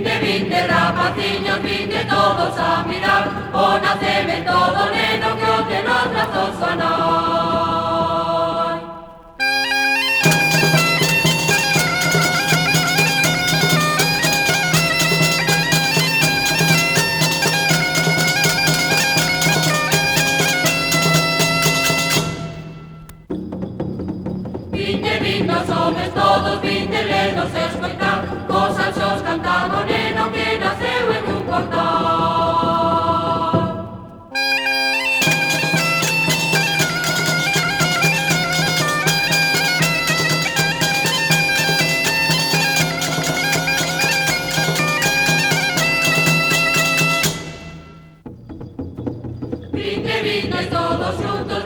Vinde, rapaciños, vinde todos a mirar o nacemento do neno que o ten nos brazos a nai. Vinde os homes todos, vinde lenos escoitar, cos anxos cantando o neno que naceu en un portal. Vinde todos xuntos,